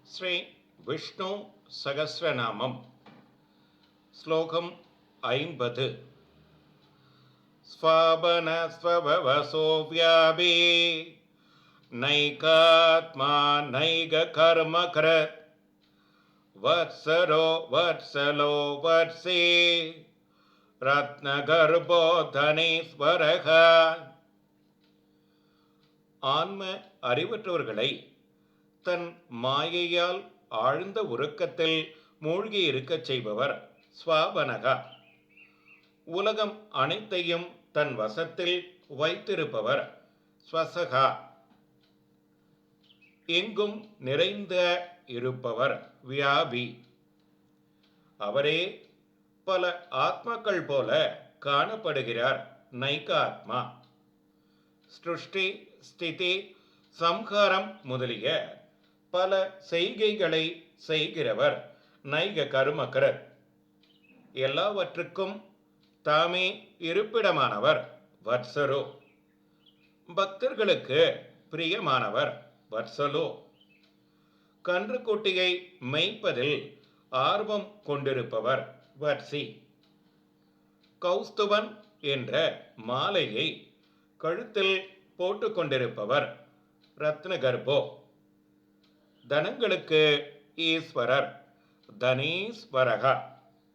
ஸ்ரீ விஷ்ணு சகஸ்ரநாமம் ஸ்லோகம் 50. ஸ்வபனஸ்வபவசோ வியாபி நைகாத்மா நைககர்மக்ருத் வத்சரோ வத்சலோ வத்சி ரத்னகர்போ தனீஸ்வரக. ஆன்ம அறிவற்றவர்களை தன் மாயையால் ஆழ்ந்த உறக்கத்தில் மூழ்கி இருக்கச் செய்பவர் ஸ்வாபனகா. உலகம் அனைத்தையும் தன் வசத்தில் வைத்திருப்பவர் ஸ்வசகா. எங்கும் நிறைந்த இருப்பவர் வியாபி. அவரே பல ஆத்மாக்கள் போல காணப்படுகிறார் நைகாத்மா. சிருஷ்டி ஸ்திதி சம்ஹாரம் முதலிய பல செய்கைகளை செய்கிறவர் நைக கர்மக்ருத். எல்லாவற்றுக்கும் தாமே இருப்பிடமானவர் வத்சரோ. பக்தர்களுக்கு பிரியமானவர் வத்சலோ. கன்றுக்குட்டியை மேய்ப்பதில் ஆர்வம் கொண்டிருப்பவர் வத்சி. கௌஸ்துபன் என்ற மாலையை கழுத்தில் போட்டுக்கொண்டிருப்பவர் ரத்னகர்போ. தனங்களுக்கு ஈஸ்வரர் தனீஸ்வரகா.